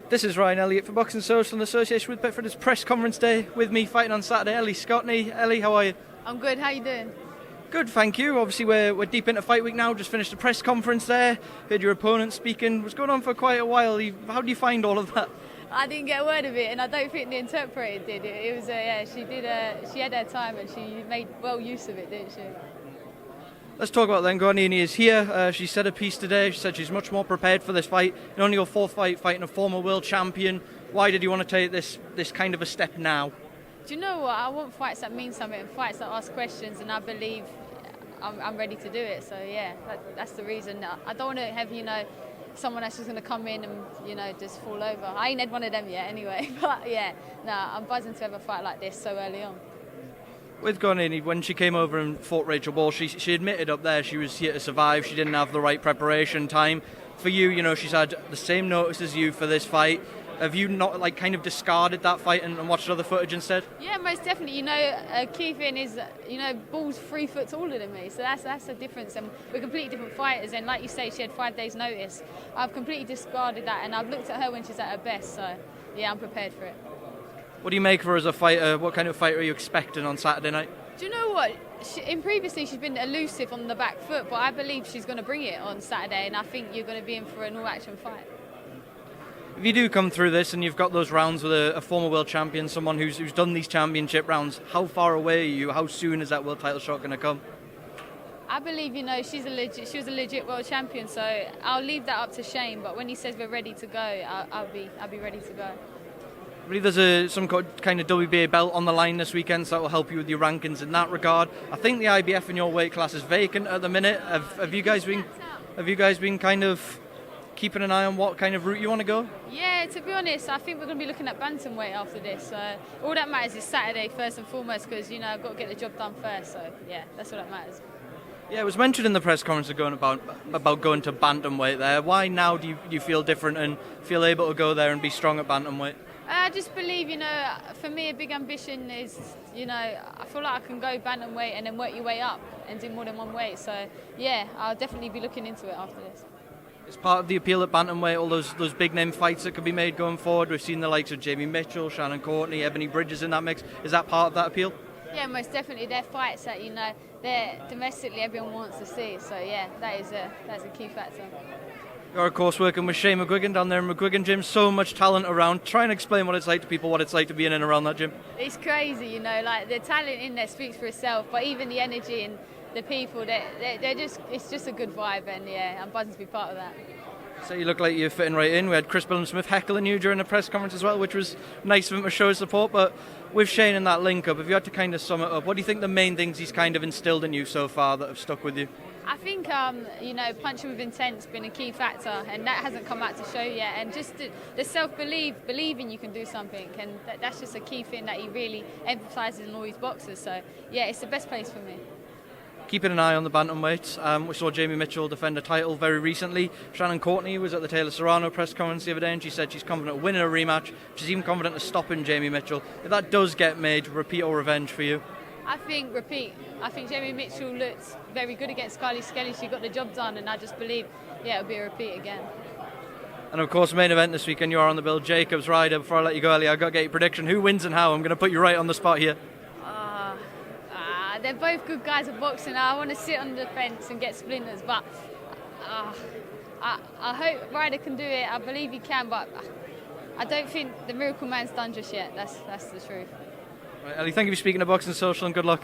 This is Ryan Elliott for Boxing Social in association with Betford. It's press conference day. With me fighting on Saturday, Ellie Scotney. Ellie, how are you? I'm good, how you doing? Good, thank you. Obviously we're deep into fight week now, just finished the press conference there. Heard your opponent speaking, was going on for quite a while. How do you find all of that? I didn't get a word of it, and I don't think the interpreter did. It was, she had her time and she made well use of it, didn't she? Let's talk about then. Guanini is here. She said a piece today. She said she's much more prepared for this fight. And only your fourth fight fighting a former world champion. Why did you want to take this kind of a step now? Do you know what? I want fights that mean something and fights that ask questions, and I believe I'm ready to do it. So yeah, that's the reason. I don't want to have, someone that's just going to come in and, just fall over. I ain't had one of them yet anyway. But yeah, I'm buzzing to have a fight like this so early on. With Guanini, when she came over and fought Rachel Ball, she admitted up there she was here to survive. She didn't have the right preparation time. For you, she's had the same notice as you for this fight. Have you not kind of discarded that fight and watched other footage instead? Yeah, most definitely. A key thing is, Ball's 3 foot taller than me, so that's the difference. And we're completely different fighters. And like you say, she had 5 days' notice. I've completely discarded that, and I've looked at her when she's at her best. So yeah, I'm prepared for it. What do you make of her as a fighter? What kind of fighter are you expecting on Saturday night? Do you know what? Previously she's been elusive on the back foot, but I believe she's going to bring it on Saturday, and I think you're going to be in for an all-action fight. If you do come through this and you've got those rounds with a former world champion, someone who's done these championship rounds, how far away are you? How soon is that world title shot going to come? I believe, she was a legit world champion, so I'll leave that up to Shane. But when he says we're ready to go, I'll be ready to go. I believe there's some kind of WBA belt on the line this weekend, so that will help you with your rankings in that regard. I think the IBF in your weight class is vacant at the minute. Have you guys been kind of keeping an eye on what kind of route you want to go? Yeah, to be honest, I think we're going to be looking at bantamweight after this. All that matters is Saturday first and foremost, because I've got to get the job done first. So yeah, that's all that matters. Yeah, it was mentioned in the press conference about going to bantamweight there. Why now do you feel different and feel able to go there and be strong at bantamweight? I just believe, for me, a big ambition is, I feel like I can go bantamweight and then work your way up and do more than one weight. So, yeah, I'll definitely be looking into it after this. It's part of the appeal at bantamweight, all those big-name fights that could be made going forward. We've seen the likes of Jamie Mitchell, Shannon-Courtenay, Ebony Bridges in that mix. Is that part of that appeal? Yeah, most definitely. They're fights that, they're domestically everyone wants to see. So, yeah, that's a key factor. You're, of course, working with Shane McGuigan down there in McGuigan Gym. So much talent around. Try and explain what it's like to people, what it's like to be in and around that gym. It's crazy, the talent in there speaks for itself, but even the energy and the people, it's just a good vibe, and yeah, I'm buzzing to be part of that. So you look like you're fitting right in. We had Chris Billum-Smith heckling you during the press conference as well, which was nice of him to show his support. But with Shane and that link-up, if you had to kind of sum it up, what do you think the main things he's kind of instilled in you so far that have stuck with you? I think, punching with intent's been a key factor, and that hasn't come out to show yet. And just the self-belief, believing you can do something, and that's just a key thing that he really emphasises in all his boxers. So, yeah, it's the best place for me. Keeping an eye on the bantamweight, we saw Jamie Mitchell defend a title very recently. Shannon-Courtenay was at the Taylor Serrano press conference the other day, and she said she's confident of winning a rematch. She's even confident of stopping Jamie Mitchell. If that does get made, repeat or revenge for you? I think repeat. I think Jamie Mitchell looked very good against Kylie Skelly. She got the job done, and I just believe, it'll be a repeat again. And of course, main event this weekend, you are on the bill. Jacobs Ryder. Before I let you go, Ellie, I've got to get your prediction. Who wins and how? I'm going to put you right on the spot here. They're both good guys at boxing. I want to sit on the fence and get splinters, but I hope Ryder can do it. I believe he can, but I don't think the Miracle Man's done just yet. That's the truth. Right, Ellie, thank you for speaking to Boxing Social, and good luck.